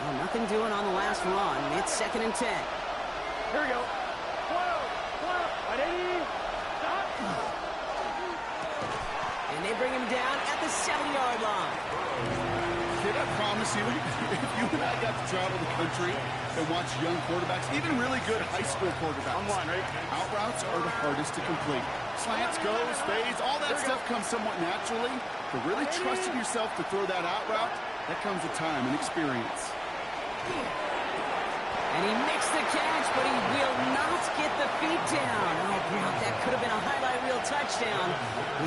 Well, nothing doing on the last run. It's 2nd and 10. Here we go. 12, ready, stop. And they bring him down at the 7-yard line. Kid, I promise you, if you and I got to travel the country and watch young quarterbacks, even really good high school quarterbacks, On one, right? out routes are the hardest to complete. Slants, goes, fades, all that stuff comes somewhat naturally. But really trusting yourself to throw that out route, that comes with time and experience. And he makes the catch, but he will not get the feet down. Oh, Brock, that could have been a highlight reel touchdown.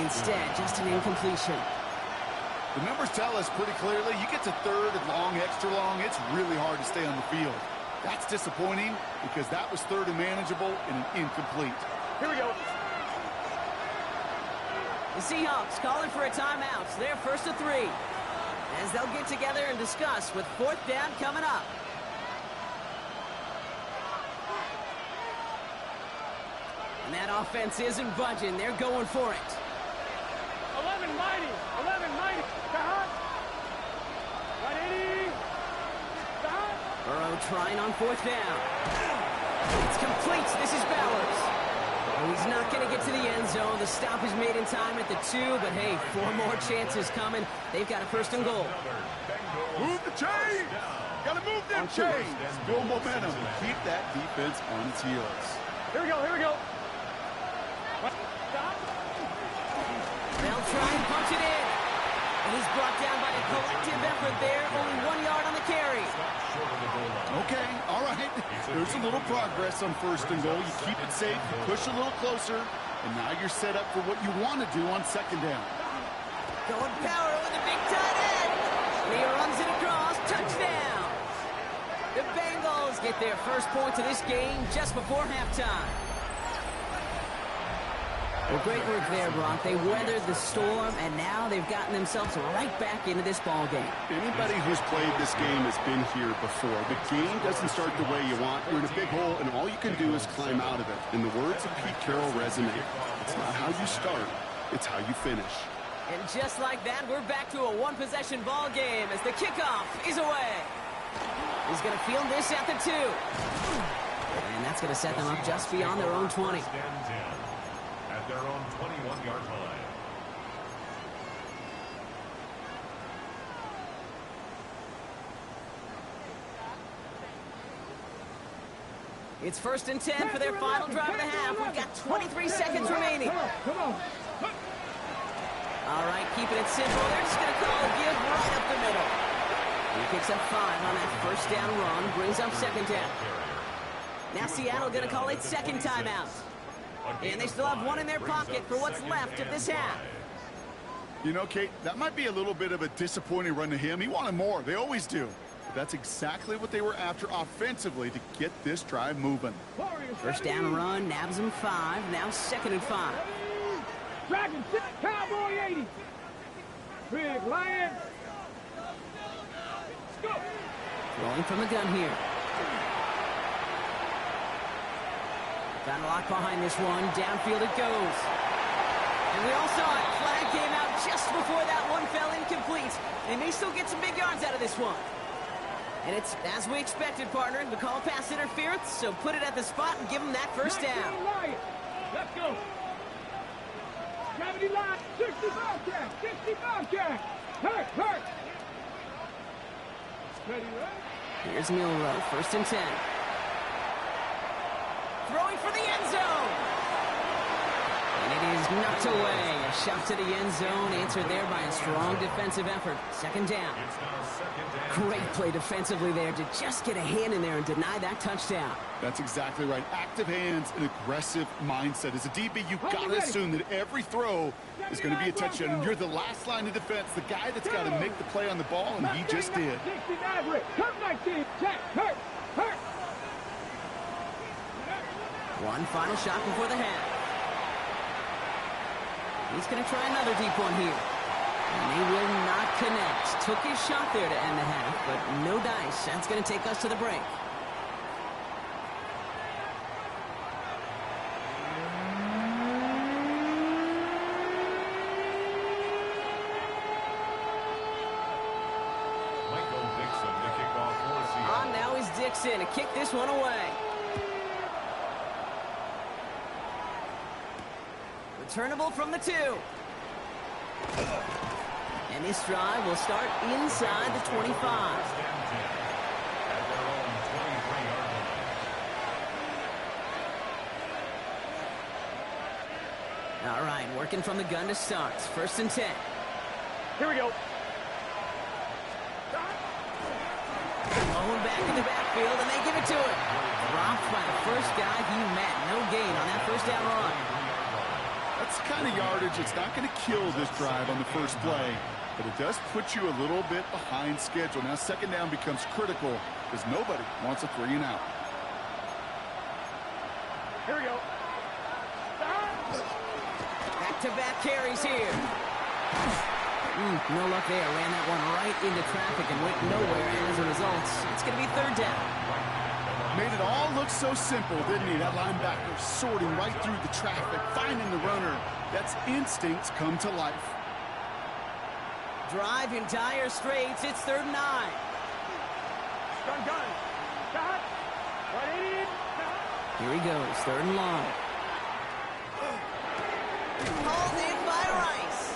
Instead, just an incompletion. The numbers tell us pretty clearly, you get to 3rd and long, extra long, it's really hard to stay on the field. That's disappointing because that was 3rd and manageable and an incomplete. Here we go. The Seahawks calling for a timeout. They're 1st and 3. As they'll get together and discuss with 4th down coming up. And that offense isn't budging. They're going for it. 11 mighty. Stop. Ready, stop. Burrow trying on 4th down. It's complete. This is Bowers. Oh, he's not going to get to the end zone. The stop is made in time at the 2, but hey, 4 more chances coming. They've got a 1st and goal. Move the chains! Gotta move them chains! Build momentum. Keep that defense on its heels. Here we go. Stop. They'll try and punch it in. And he's brought down by a collective effort there. Only 1 yard on the carry. Okay, all right. There's a little progress on 1st and goal. You keep it safe, you push a little closer, and now you're set up for what you want to do on 2nd down. Going power with a big tight end. And he runs it across. Touchdown. The Bengals get their first points of this game just before halftime. Well, great work there, Brock. They weathered the storm, and now they've gotten themselves right back into this ball game. Anybody who's played this game has been here before. The game doesn't start the way you want. You're in a big hole, and all you can do is climb out of it. And the words of Pete Carroll resonate. It's not how you start, it's how you finish. And just like that, we're back to a one-possession ball game as the kickoff is away. He's going to field this at the 2. And that's going to set them up just beyond their own 20. At their own 21-yard line. It's 1st and 10 for their final drive of the half. We've got 23 seconds remaining. Come on. All right, keeping it simple. They're just going to call a give right up the middle. He picks up 5 on that 1st down run, brings up 2nd down. Now Seattle going to call it 2nd timeout. And they still have 1 in their pocket for what's left of this half. You know, Kate, that might be a little bit of a disappointing run to him. He wanted more. They always do. But that's exactly what they were after offensively to get this drive moving. 1st down run, nabs him 5. Now 2nd and 5. Dragon 6, Cowboy 80. Big Lion. Let's go. Rolling from the gun here. Got a lock behind this one. Downfield it goes. And we all saw it. Flag came out just before that one fell incomplete. They may still get some big yards out of this one. And it's as we expected, partner. The call pass interference, so put it at the spot and give them that 1st down. Let's go. Gravity line, 65 catch. Hurt. Ready, right? Here's Milrow, 1st and 10. Throwing for the end zone. And it is knocked away. A shot to the end zone, answered there by a strong defensive effort. 2nd down. Great play defensively there to just get a hand in there and deny that touchdown. That's exactly right. Active hands and aggressive mindset. As a DB, you've got to assume that every throw is going to be a touchdown. And you're the last line of defense, the guy that's got to make the play on the ball, and he just did. One final shot before the half. He's going to try another deep one here. And they will not connect. Took his shot there to end the half, but no dice. That's going to take us to the break. Dixon to kick this one away. Returnable from the 2. And this drive will start inside the 25. All right, working from the gun to start. 1st and 10. Here we go. Going back in the backfield, and they give it to him. Dropped by the first guy he met. No gain on that 1st down run. That's the kind of yardage. It's not going to kill this drive on the first play, but it does put you a little bit behind schedule. Now 2nd down becomes critical because nobody wants a 3 and out. Here we go. Back-to-back carries here. No luck there. Ran that one right into traffic and went nowhere. And as a result, it's going to be 3rd down. Made it all look so simple, didn't he? That linebacker sorting right through the traffic, finding the runner. That's instincts come to life. Drive in dire straits. It's 3rd and 9. Gun. Got. 180. Here he goes. 3rd and long. Called in by Rice.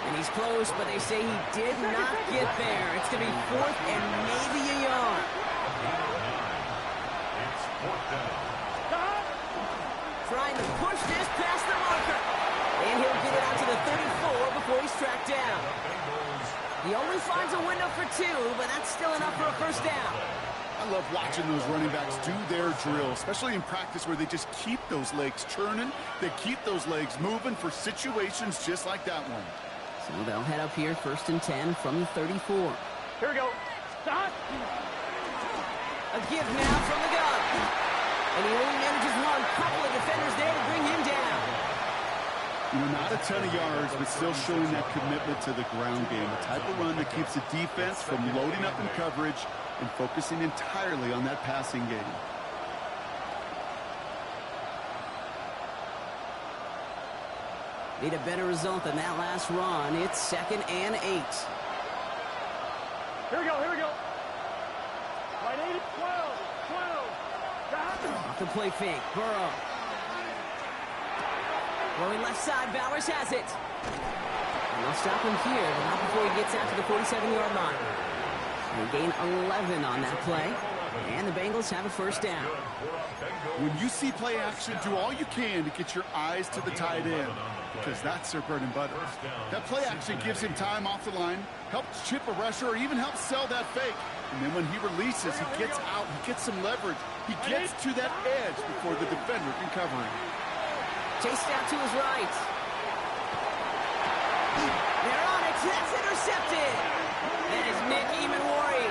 And he's close, but they say he did not get there. It's going to be 4th and maybe a yard. It's 4th down. Trying to push this past the marker. And he'll get it out to the 34 before he's tracked down. He only finds a window for 2, but that's still enough for a 1st down. I love watching those running backs do their drill, especially in practice where they just keep those legs churning. They keep those legs moving for situations just like that one. So they'll head up here 1st and 10 from the 34. Here we go. Stop. A give now from the gun. And he only manages one. Couple of defenders there to bring him down. You know, not a ton of yards, but still showing that commitment to the ground game. A type of run that keeps the defense from loading up in coverage and focusing entirely on that passing game. Need a better result than that last run. It's 2nd and 8. Here we go. 180. 12. Off the play fake. Burrow. Going left side. Bowers has it. And they'll stop him here, but not before he gets out to the 47-yard line. They gain 11 on that play. And the Bengals have a 1st down. When you see play action, do all you can to get your eyes to the tight end, because that's their bread and butter. That play action gives him time off the line, helps chip a rusher, or even helps sell that fake. And then when he releases, he gets out, he gets some leverage. He gets to that edge before the defender can cover him. Chased out to his right. They're on it. That's intercepted. That is Nick Emanwari.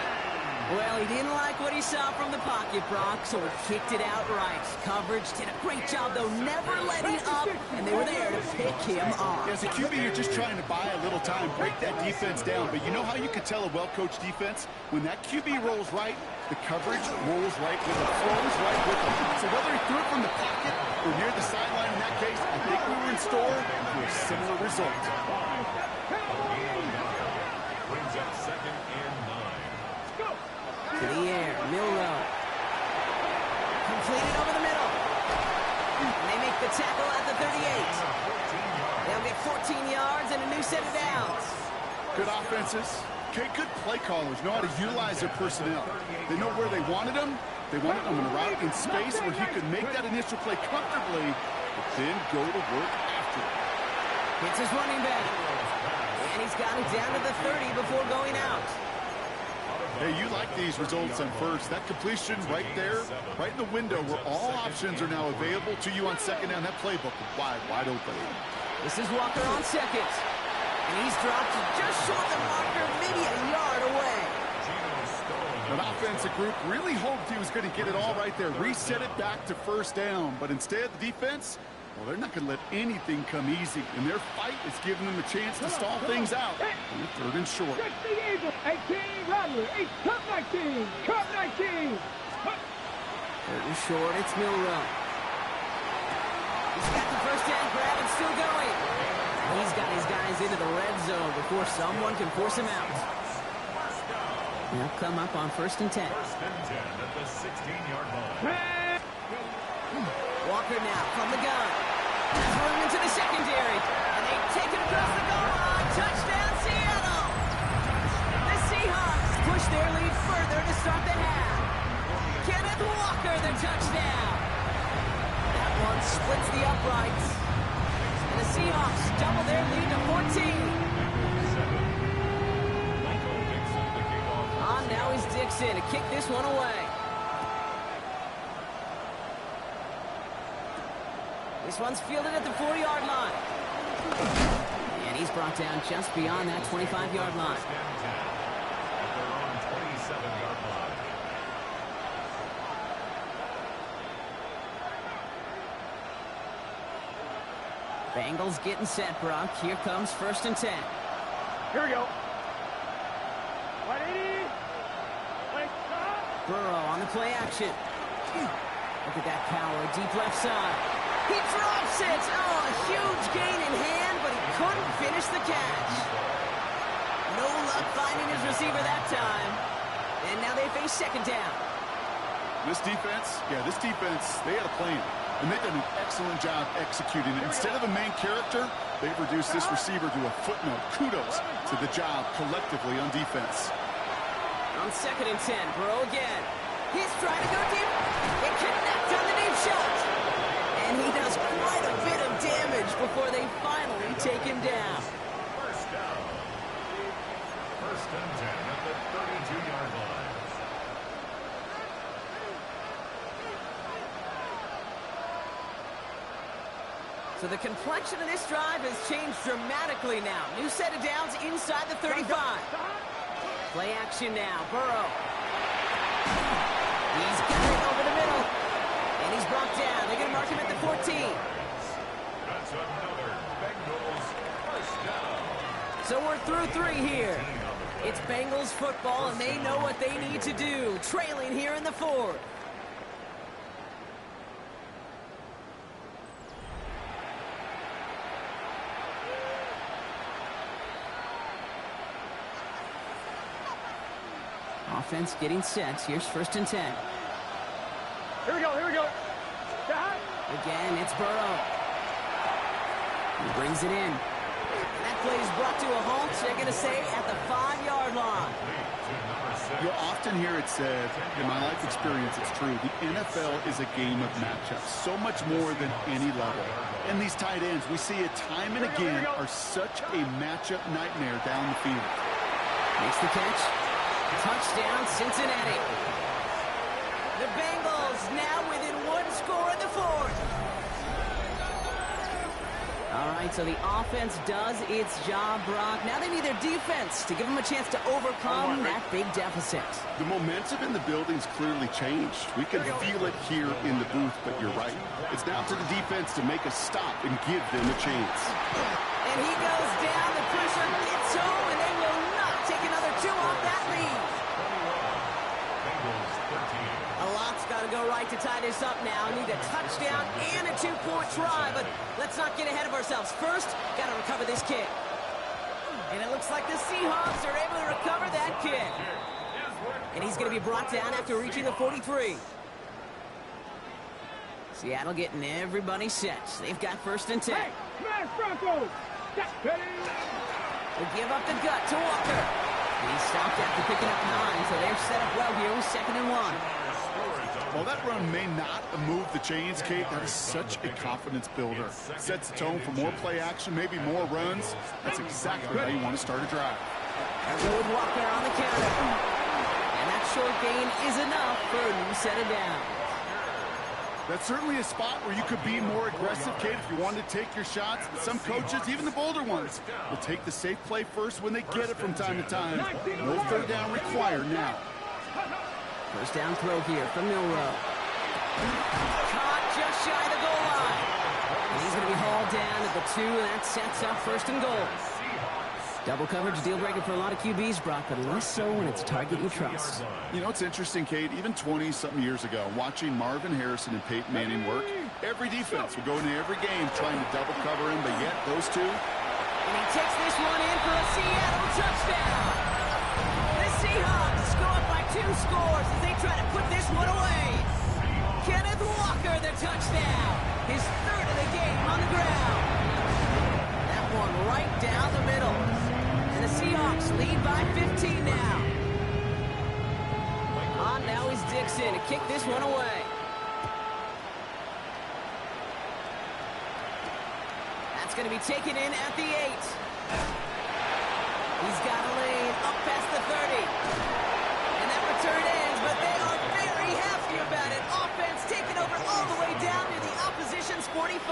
Well, he didn't like what he saw from the pocket, Brock, so he kicked it outright. Coverage did a great job, though, never letting up, and they were there to pick him off. As a QB, you're just trying to buy a little time, break that defense down. But you know how you can tell a well-coached defense? When that QB rolls right, the coverage rolls right with it, flows right with it. So whether he threw it from the pocket or near the sideline in that case, I think we were in store for a similar result. Brings up 2nd and 9. To the air, Milrow. Completed over the middle. And they make the tackle at the 38. They'll get 14 yards and a new set of downs. Good offenses. Okay, good play callers know how to utilize their personnel. They know where they wanted them. They wanted them in a route in space where he could make that initial play comfortably, but then go to work after it. Hits his running back. And he's got it down to the 30 before going out. Hey, you like these results on first. That completion right there, right in the window where all options are now available to you on 2nd down. That playbook is wide open. This is Walker on 2nd. And he's dropped just short of the marker, maybe a yard away. An offensive group really hoped he was going to get it all right there, reset it back to 1st down. But instead, the defense, well, they're not going to let anything come easy. And their fight is giving them a chance to stall things out. And 3rd and short. 18, Rattler, 8, Cup 19, Cup 19. 3rd and short, it's Milrow. He's got the 1st down grab and still going. He's got his guys into the red zone before someone can force him out. They'll come up on 1st and 10. 1st and 10 at the 16-yard line. Walker now from the gun. Has room into the secondary. And they take it across the goal line. Touchdown, Seattle! The Seahawks push their lead further to start the half. Kenneth Walker, the touchdown. That one splits the uprights. And the Seahawks double their lead to 14. Now is Dixon to kick this one away. This one's fielded at the 4-yard line. And he's brought down just beyond that 25-yard line. Bengals getting set, Brock. Here comes 1st and 10. Here we go. 180. Burrow on the play action. Look at that power, deep left side. He drops it. Oh, a huge gain in hand, but he couldn't finish the catch. No luck finding his receiver that time. And now they face 2nd down. This defense, they had a plan. And they've done an excellent job executing it. Instead of a main character, they've reduced this receiver to a footnote. Kudos to the job collectively on defense. On 2nd and 10, Burrow again. He's trying to go deep. It connects on the deep shot. And he does quite a bit of damage before they finally take him down. 1st down. 1st and 10 at the 32-yard line. So the complexion of this drive has changed dramatically now. New set of downs inside the 35. Play action now, Burrow. He's got it over the middle. And he's brought down. They're going to mark him at the 14. That's another Bengals 1st down. So we're through 3 here. It's Bengals football, and they know what they need to do. Trailing here in the 4th. Offense getting set. Here's 1st and 10. Here we go. Again, it's Burrow. He brings it in. And that play is brought to a halt, they're going to say, at the 5-yard line. You'll often hear it said, in my life experience, it's true, the NFL is a game of matchups, so much more than any level. And these tight ends, we see it time and again, are such a matchup nightmare down the field. Makes the catch. Touchdown, Cincinnati. The Bengals now within 1 score in the 4th. All right, so the offense does its job, Brock. Now they need their defense to give them a chance to overcome that big deficit. The momentum in the building's clearly changed. We can feel it here in the booth, but you're right. It's down to the defense to make a stop and give them a chance. And he goes down. The pressure hits home, and they will not take another 2 off that lead. A lot's got to go right to tie this up now. Need a touchdown and a 2-point try, but let's not get ahead of ourselves. First, got to recover this kick. And it looks like the Seahawks are able to recover that kick. And he's going to be brought down after reaching the 43. Seattle getting everybody set. They've got 1st and 10. Hey, smash Broncos! They give up the gut to Walker. And he stopped after picking up 9, so they're set up well here with 2nd and 1. While that run may not move the chains, Kate, that is such a confidence builder. Sets the tone for more play action, maybe more runs. That's exactly how you want to start a drive. Road Walker on the counter. And that short gain is enough for a new set of downs. That's certainly a spot where you could be more aggressive, Kate, if you wanted to take your shots. But some coaches, even the bolder ones, will take the safe play first when they get it from time to time. No 3rd down required now. 1st down throw here from Milrow. Caught just shy of the goal line. And he's going to be hauled down at the 2, and that sets up 1st and goal. Double coverage deal breaker for a lot of QBs, Brock, but less so when it's a target you trust. You know, it's interesting, Kate, even 20-something years ago, watching Marvin Harrison and Peyton Manning work, every defense would go into every game trying to double cover him, but yet those two. And he takes this one in for a Seattle touchdown. The Seahawks score 2 scores as they try to put this one away. Kenneth Walker, the touchdown. His 3rd of the game on the ground. That one right down the middle. And the Seahawks lead by 15 now. Now is Dixon to kick this one away. That's going to be taken in at the 8. He's got a lane up past the 30. And that return ends, but they are very happy about it. Offense taking over all the way down to the opposition's 45.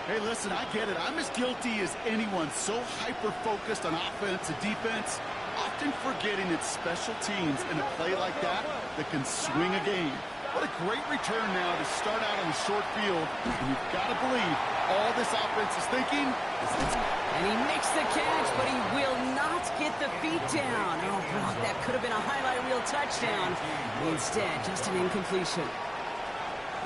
Hey, listen, I get it. I'm as guilty as anyone. So hyper-focused on offense and defense, often forgetting it's special teams in a play like that can swing a game. What a great return now to start out on the short field. And you've got to believe all this offense is thinking is it's... And he makes the catch, but he will not get the feet down. Oh, Brock, that could have been a highlight reel touchdown. Instead, just an incompletion.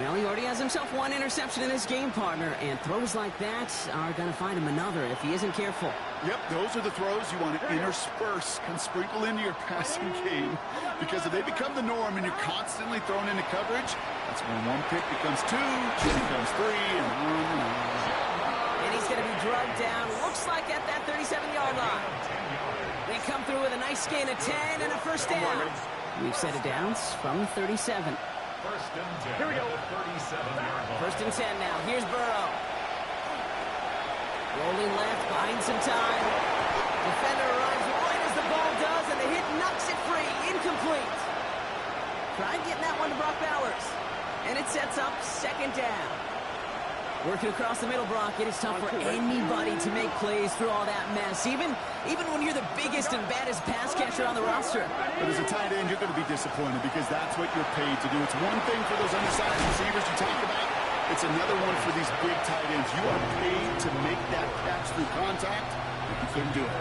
Well, he already has himself 1 interception in this game, partner, and throws like that are going to find him another if he isn't careful. Yep, those are the throws you want to intersperse and sprinkle into your passing game, because if they become the norm and you're constantly thrown into coverage, that's when 1 pick becomes 2, 2 becomes 3, and on. And he's going to be drugged down, looks like at that 37-yard line. They come through with a nice gain of 10 and a first down. We've set it down from 37. First and 10. Here we go. 37-yard line. First and 10 now. Here's Burrow. Rolling left, buying some time. Defender arrives right as the ball does, and the hit knocks it free. Incomplete. Tried getting that one to Brock Bowers. And it sets up 2nd down. Working across the middle, Brock, it is tough for anybody to make plays through all that mess, even when you're the biggest and baddest pass catcher on the roster. But as a tight end, you're going to be disappointed because that's what you're paid to do. It's one thing for those undersized receivers you talk about. It's another one for these big tight ends. You are paid to make that catch through contact, but you couldn't do it.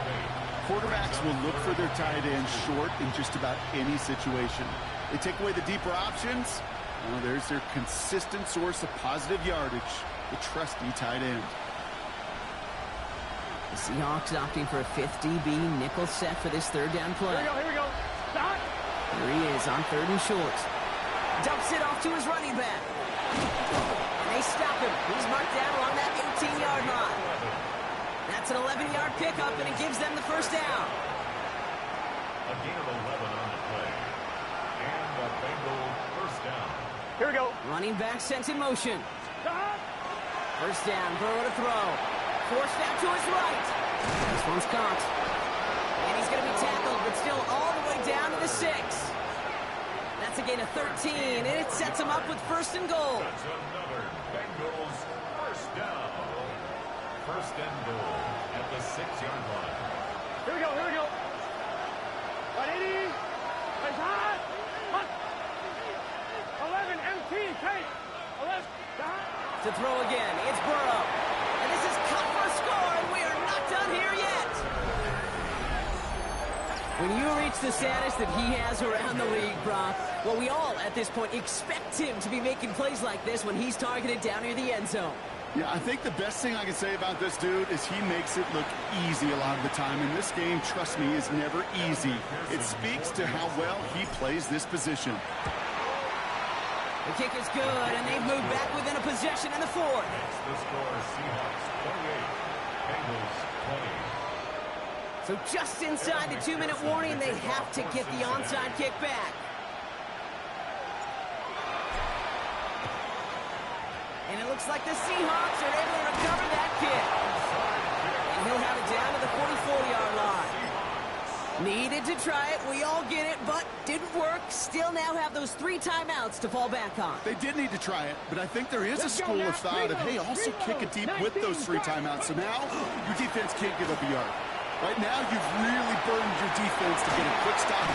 Quarterbacks will look for their tight end short in just about any situation. They take away the deeper options. Well, there's their consistent source of positive yardage. The trusty tight end. The Seahawks opting for a 5th DB nickel set for this 3rd down play. Here we go. Stop. Here he is on 3rd and short. Dumps it off to his running back. And they stop him. He's marked down along that 18-yard line. That's an 11-yard pickup, and it gives them the first down. A gain of 11 on the play. And the Bengals first down. Here we go. Running back sent in motion. Stop. First down, Burrow to throw. Forced out to his right. This one's caught. And he's going to be tackled, but still all the way down to the 6. That's a gain of 13, and it sets him up with 1st and goal. That's another Bengals first down. 1st and goal at the 6-yard line. Here we go. 180. It's hot. 11 MT. Take. 11. Stop. To throw again, it's Burrow. And this is cut for a score, and we are not done here yet. When you reach the status that he has around the league, Brock, well, we all, at this point, expect him to be making plays like this when he's targeted down near the end zone. Yeah, I think the best thing I can say about this dude is he makes it look easy a lot of the time. And this game, trust me, is never easy. It speaks to how well he plays this position. The kick is good, and they've moved back within a possession in the 4th. The score is Seahawks 28, Bengals 20. So just inside the 2-minute warning, they have to get the onside kick back. And it looks like the Seahawks are able to recover that kick. And he'll have it down to the 44-yard line. Needed to try it, we all get it, but didn't work. Still now have those 3 timeouts to fall back on. They did need to try it, but I think there is a school of thought of, hey, also kick it deep with those 3 timeouts. So now your defense can't give up a yard. Right now, you've really burdened your defense to get a quick stop,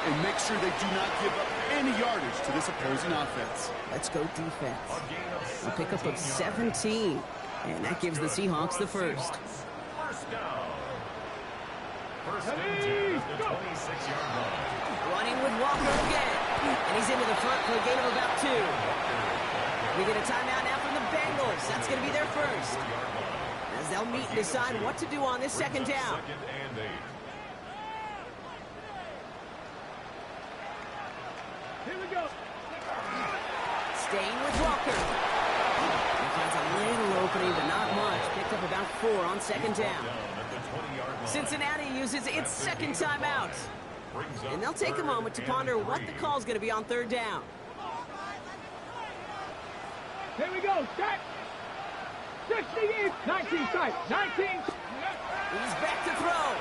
and make sure they do not give up any yardage to this opposing offense. Let's go defense. A pickup of 17, and that gives the Seahawks the first. First down. First and 10 at the 26-yard line. Running with Walker again, and he's into the front for a gain of about 2. We get a timeout now from the Bengals. That's going to be their first, as they'll meet and decide what to do on this 2nd down. 2nd and 8. go. Staying with Walker. He finds a little opening, but not much. Picked up about 4 on second down. Cincinnati uses its second timeout. And they'll take a moment to ponder what the call's going to be on third down. Here we go. Start. 60 19 strike. 19. He's back to throw.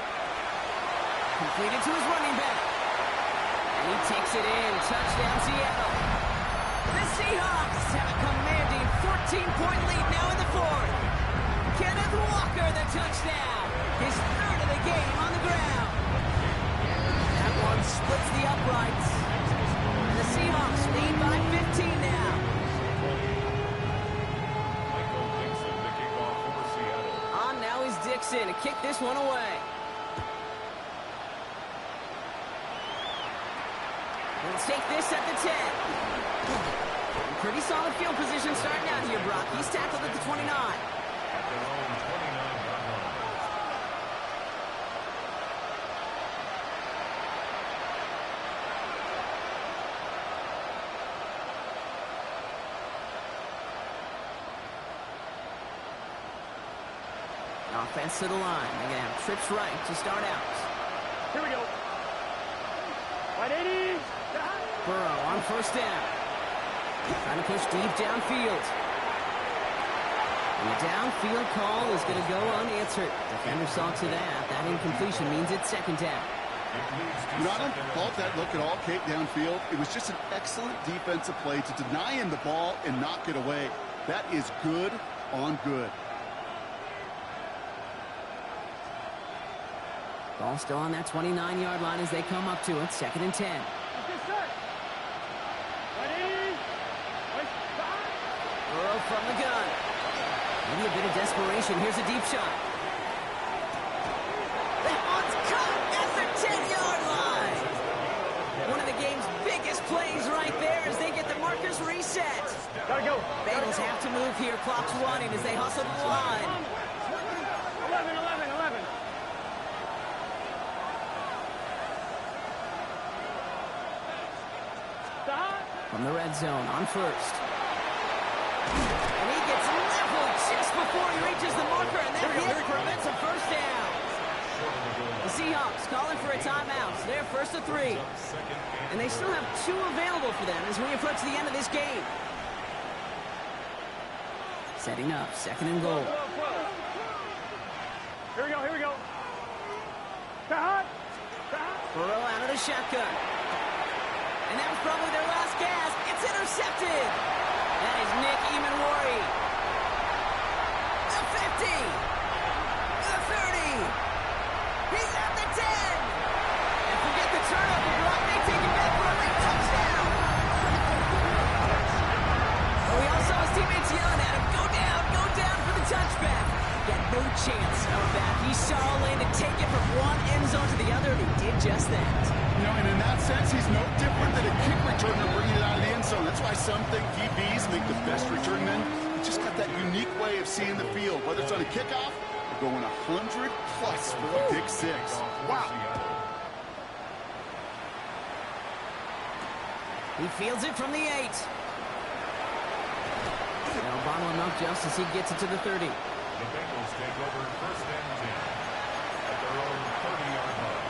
Completed to his running back. And he takes it in. Touchdown, Seattle. The Seahawks have a commanding 14-point lead now in the fourth. Kenneth Walker, the touchdown. His third of the game on the ground. That one splits the uprights. And the Seahawks lead by 15 now. On now is Dixon to kick this one away. Let's take this at the 10. Pretty solid field position starting out here, Brock. He's tackled at the 29. At their own 29-yard line. Offense to the line. They're going to have trips right to start out. Here we go. 180. Burrow on first down. Trying to push deep downfield. And the downfield call is going to go unanswered. Defender saw to that. That incompletion means it's second down. You know, I don't fault that look at all, Kate, downfield. It was just an excellent defensive play to deny him the ball and knock it away. That is good on good. Ball still on that 29-yard line as they come up to it. Second and 10. Burrow from the gun. Maybe a bit of desperation. Here's a deep shot. That one's caught at the 10-yard line. One of the game's biggest plays right there as they get the markers reset. Gotta go. Bengals have to move here. Clock's running as they hustle the line. 11, 11, 11. From the red zone on first. And he gets leveled just before he reaches the marker, and that hit prevents a first down. The Seahawks calling for a timeout. They're first to 3. And they still have 2 available for them as we approach the end of this game. Setting up, second and goal. Here we go, here we go. Burrow out of the shotgun. And that was probably their last gasp. It's intercepted. That is Nick Emanwari. The 50. The 30. He's at the 10. And forget the turnover, Brock. They take it back for a late touchdown. Oh, we all saw his teammates yelling at him. Go down for the touchback. He had no chance of that. He saw a lane to take it from one end zone to the other, and he did just that. You know, and in that sense, he's no different than a kick returner bringing it out of the end zone. That's why some think DBs make the best return men. He just got that unique way of seeing the field, whether it's on a kickoff or going 100+ for a pick 6. Wow. He fields it from the 8. They'll bottle him up just as he gets it to the 30. The Bengals take over first and 10 at their own 30-yard line.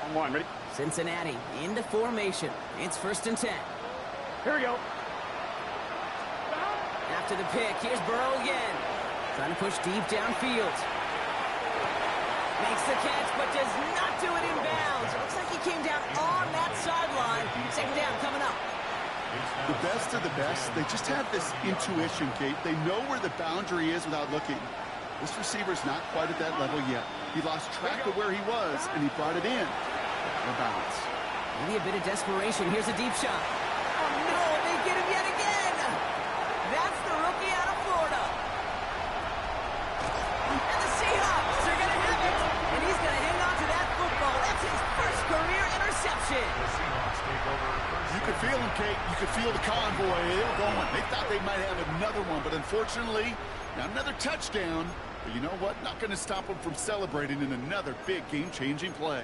On one, ready? Cincinnati into formation. It's first and 10. Here we go. After the pick, here's Burrow again. Trying to push deep downfield. Makes the catch, but does not do it in bounds. It looks like he came down on that sideline. Second down coming up. The best of the best, they just have this intuition, Kate. They know where the boundary is without looking. This receiver's not quite at that level yet. He lost track of where he was, and he brought it in. No bounce. Maybe a bit of desperation. Here's a deep shot. Oh, no, they get him yet again. That's the rookie out of Florida. And the Seahawks are going to have it. And he's going to hang on to that football. That's his first career interception. The Seahawks take over first. You could feel them, Kate. You could feel the convoy. They were going. They thought they might have another one, but unfortunately, not another touchdown. But you know what? Not going to stop him from celebrating in another big game-changing play.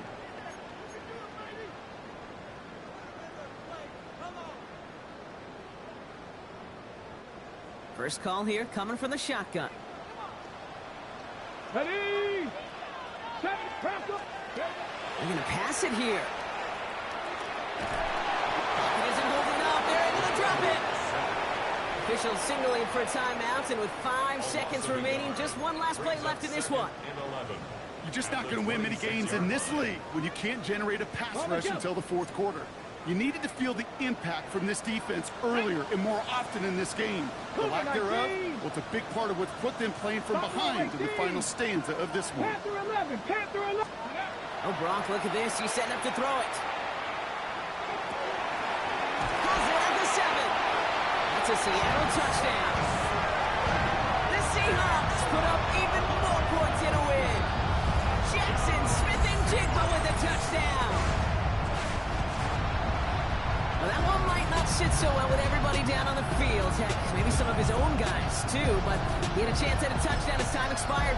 First call here coming from the shotgun. Ready, set, press up. They're going to pass it here. It isn't holding up. They're able to drop it. Officials signaling for a timeout, and with 5 seconds remaining, just one last play left in this one. You're just not going to win many games in this league when you can't generate a pass rush until the fourth quarter. You needed to feel the impact from this defense earlier and more often in this game. The lack thereof, well, it's a big part of what's put them playing from behind to the final stanza of this one. Panther 11, Panther 11. Oh, Gronk, look at this. He's setting up to throw it. Has it at the 7. That's a Seattle touchdown. The Seahawks put up even more points in a win. Jackson Smith-Njigba with a touchdown. Well, that one might not sit so well with everybody down on the field. Heck, maybe some of his own guys, too. But he had a chance at a touchdown as time expired.